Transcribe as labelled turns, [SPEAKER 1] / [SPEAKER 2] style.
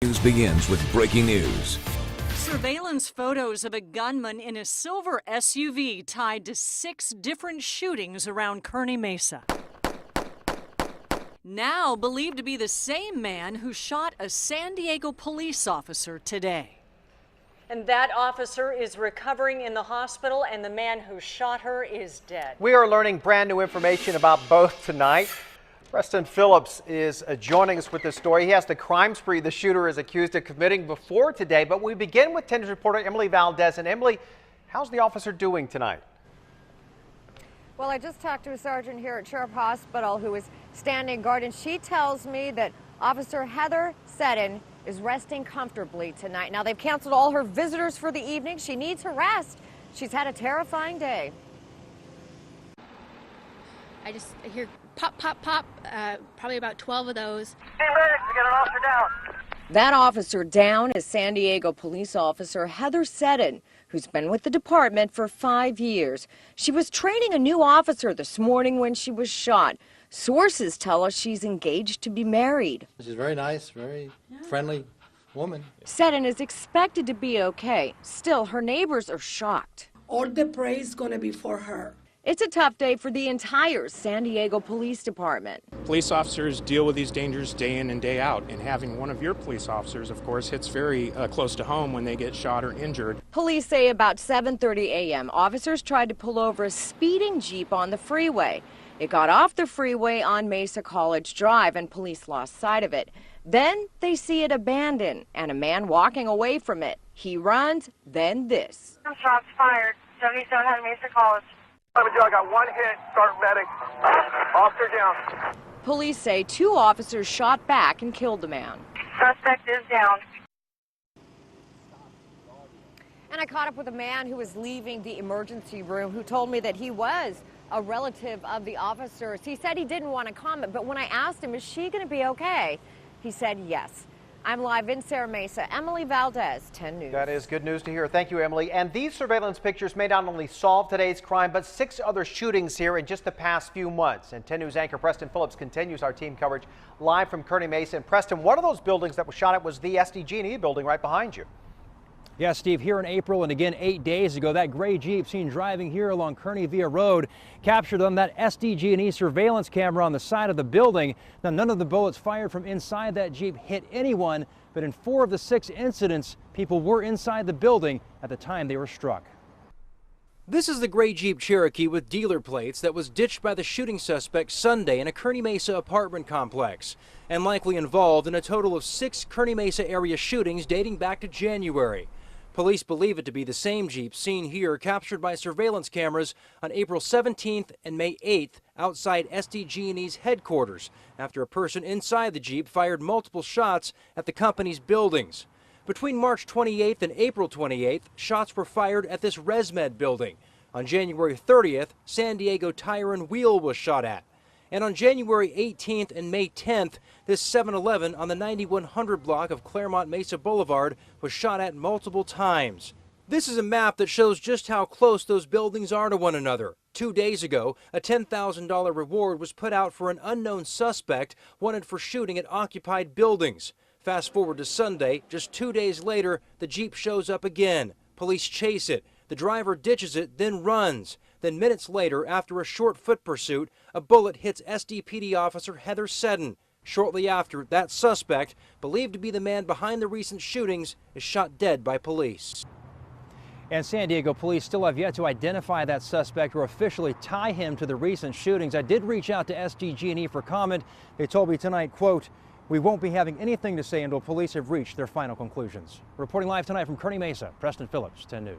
[SPEAKER 1] News begins with breaking news.
[SPEAKER 2] Surveillance photos of a gunman in a silver SUV tied to 6 different shootings around Kearney Mesa. Now believed to be the same man who shot a San Diego police officer today. And that officer is recovering in the hospital, and the man who shot her is dead.
[SPEAKER 3] We are learning brand new information about both tonight. Preston Phillips is joining us with this story. He has the crime spree the shooter is accused of committing before today. But we begin with 10 News reporter Emily Valdez. And Emily, how's the officer doing tonight?
[SPEAKER 4] Well, I just talked to a sergeant here at Sheriff Hospital who is standing guard, and she tells me that Officer Heather Seddon is resting comfortably tonight. Now, they've canceled all her visitors for the evening. She needs her rest. She's had a terrifying day.
[SPEAKER 5] I just hear pop, pop, pop, probably about 12 of those.
[SPEAKER 6] Hey, medics, we got an officer down.
[SPEAKER 4] That officer down is San Diego police officer Heather Seddon, who's been with the department for 5 years. She was training a new officer this morning when she was shot. Sources tell us she's engaged to be married.
[SPEAKER 7] She's very nice, very friendly woman.
[SPEAKER 4] Seddon is expected to be okay. Still, her neighbors are shocked.
[SPEAKER 8] All the praise is going to be for her.
[SPEAKER 4] It's a tough day for the entire San Diego Police Department.
[SPEAKER 9] Police officers deal with these dangers day in and day out, and having one of your police officers, of course, hits very close to home when they get shot or injured.
[SPEAKER 4] Police say about 7:30 a.m., officers tried to pull over a speeding Jeep on the freeway. It got off the freeway on Mesa College Drive, and police lost sight of it. Then they see it abandoned and a man walking away from it. He runs, then this.
[SPEAKER 6] Shots fired, 7700 Mesa College. I got one hit, start medic. Officer down.
[SPEAKER 4] Police say 2 officers shot back and killed the man.
[SPEAKER 6] Suspect is down.
[SPEAKER 4] And I caught up with a man who was leaving the emergency room who told me that he was a relative of the officers. He said he didn't want to comment, but when I asked him, is she going to be okay? He said yes. I'm live in Serra Mesa. Emily Valdez, 10 News.
[SPEAKER 3] That is good news to hear. Thank you, Emily. And these surveillance pictures may not only solve today's crime, but 6 other shootings here in just the past few months. And 10 News anchor Preston Phillips continues our team coverage live from Kearney Mesa. And Preston, one of those buildings that was shot at was the SDG&E building right behind you.
[SPEAKER 10] Yeah, Steve, here in April and again 8 days ago, that gray Jeep seen driving here along Kearney Via Road captured on that SDG&E surveillance camera on the side of the building. Now, none of the bullets fired from inside that Jeep hit anyone, but in 4 of the 6 incidents, people were inside the building at the time they were struck. This is the gray Jeep Cherokee with dealer plates that was ditched by the shooting suspect Sunday in a Kearney Mesa apartment complex and likely involved in a total of 6 Kearney Mesa area shootings dating back to January. Police believe it to be the same Jeep seen here, captured by surveillance cameras on April 17th and May 8th outside SDG&E's headquarters after a person inside the Jeep fired multiple shots at the company's buildings. Between March 28th and April 28th, shots were fired at this ResMed building. On January 30th, San Diego Tire and Wheel was shot at. And on January 18th and May 10th, this 7-Eleven on the 9100 block of Claremont Mesa Boulevard was shot at multiple times. This is a map that shows just how close those buildings are to one another. 2 days ago, a $10,000 reward was put out for an unknown suspect wanted for shooting at occupied buildings. Fast forward to Sunday, just 2 days later, the Jeep shows up again. Police chase it. The driver ditches it, then runs. Then minutes later, after a short foot pursuit, a bullet hits SDPD officer Heather Seddon. Shortly after, that suspect, believed to be the man behind the recent shootings, is shot dead by police. And San Diego police still have yet to identify that suspect or officially tie him to the recent shootings. I did reach out to SDG&E for comment. They told me tonight, quote, "We won't be having anything to say until police have reached their final conclusions." Reporting live tonight from Kearney Mesa, Preston Phillips, 10 News.